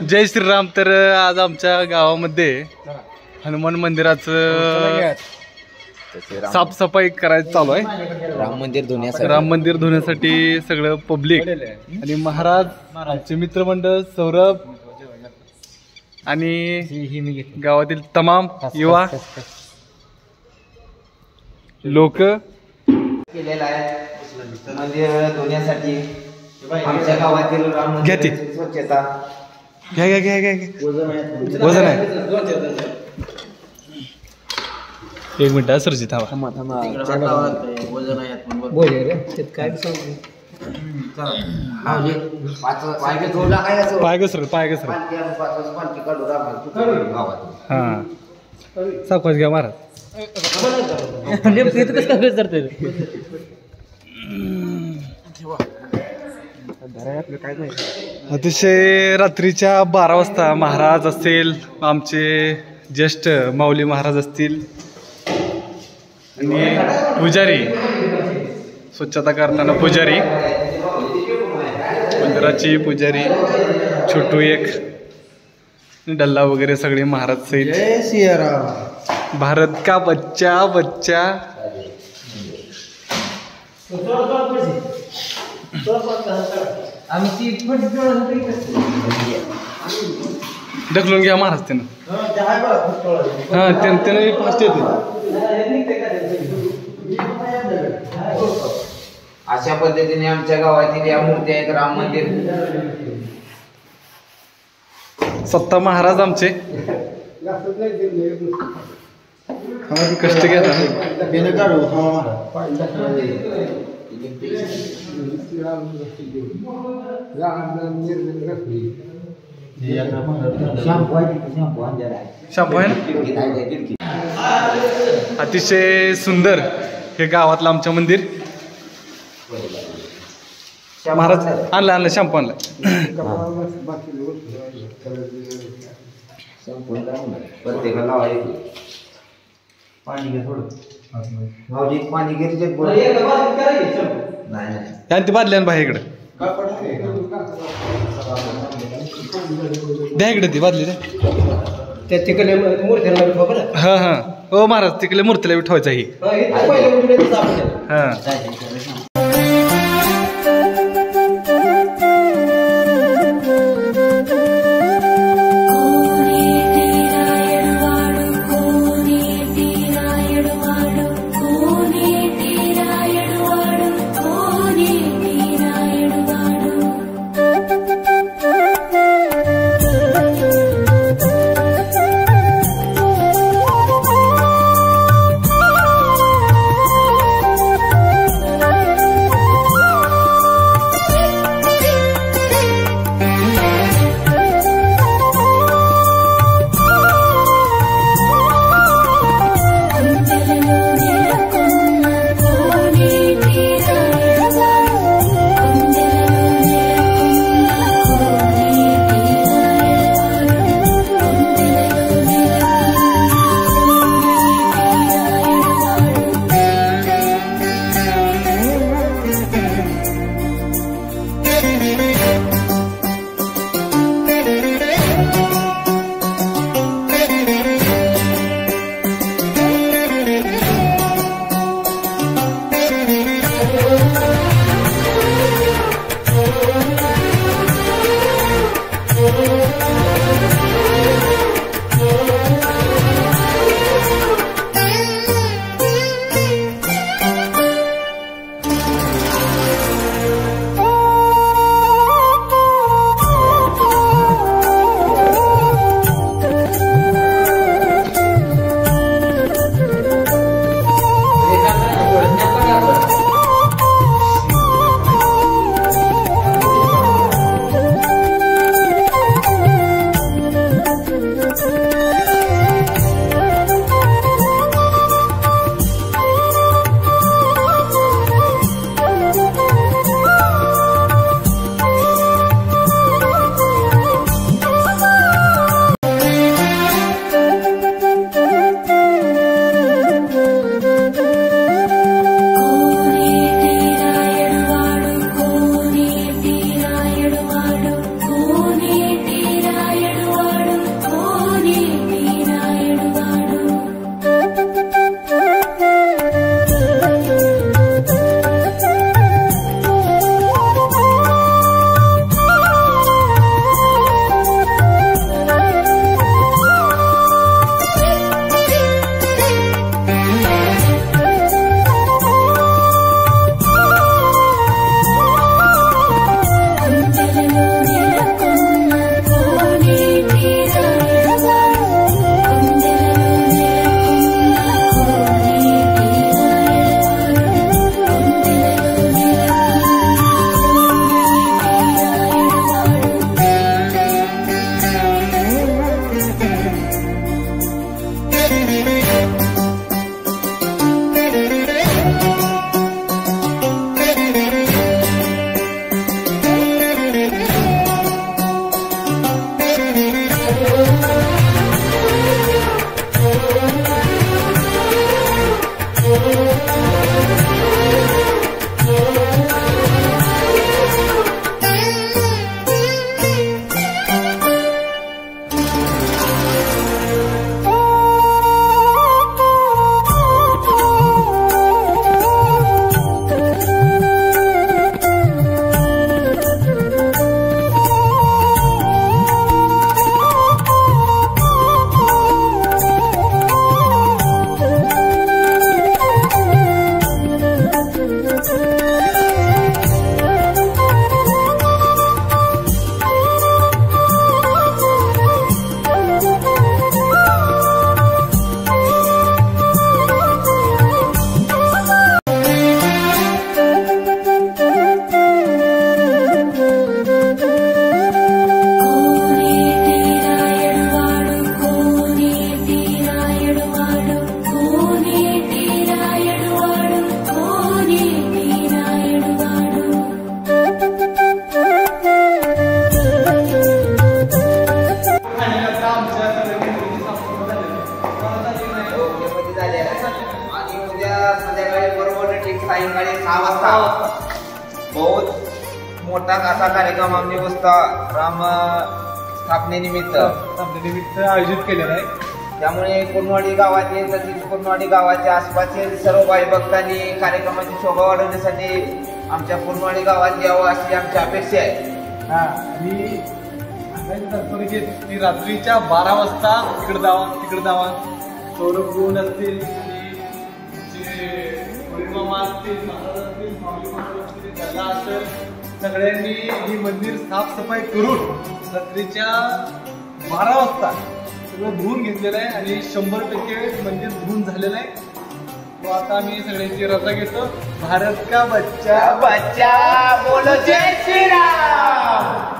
जय श्रीराम. तर आज आमच्या गावामध्ये हनुमान मंदिराचं साफसफाई करायचं चालू आहे. राम मंदिर धुण्यासाठी सगळं पब्लिक आणि महाराज, आमचे मित्रमंडळ, सौरभ आणि गावातील तमाम युवा लोक केलेला आहे. मंदिर धुण्यासाठी आमच्या गावातील राम मंदिर स्वच्छता घ्या वजन आहे. एक मिनिट सरजित पाय घसर हा सावकाश घ्या महाराज. अतिशय रात्रीच्या 12 वाजता महाराज असतील, आमचे ज्येष्ठ माऊली महाराज असतील आणि पुजारी, स्वच्छता करताना पुजारी, मंदिराची पुजारी छोटू एक डल्ला वगैरे सगळे महाराज सहित. भारत का बच्चा बच्चा ढकलून घ्या महाराज त्यानं. हा त्यानं फास्ट येते. अशा पद्धतीने आमच्या गावातील या मूर्ती आहेत. राम मंदिर सत्ता महाराज आमचे कष्ट घेतात. शॅम्पू आहे ना. अतिशय सुंदर हे गावातलं आमचं मंदिर. महाराज आणलं शॅम्पू आणला. पाणी घेतले ती बादल्या बाहेर इकडे द्या, इकडे ती बादली द्या. तिकडे मूर्तीला हा हा हो महाराज, तिकडे मूर्तीला ठेवायचं ही. हा आणि उद्या संध्याकाळी बरोबर ठीक सायंकाळी 6 वाजता बहुत मोठा असा कार्यक्रम आम्ही बसता राम स्थापनेनिमित्त आयोजित केलेला आहे. त्यामुळे कोणवाडी गावाचे तसेच कोणवाडी गावाच्या आसपासचे सर्व भाई भक्तांनी कार्यक्रमाची शोभा वाढवण्यासाठी आमच्या कोणवाडी गावात यावं अशी आमची अपेक्षा आहे. आणि की रात्रीच्या 12 वाजता तिकडे जावा सौरभ गुण असतील आणि जे परिमामा असतील महाराज असतील माऊली महाराज असतील दादा असेल सगळ्यांनी ही मंदिर साफसफाई करून रात्रीच्या 12 वाजता सगळं धुवून घेतलेलं आहे आणि 100% मंदिर धुवून झालेलं आहे. तो आता आम्ही सगळ्यांची रजा घेतो. भारत का बच्चा बच्चा बोलो जय श्रीराम.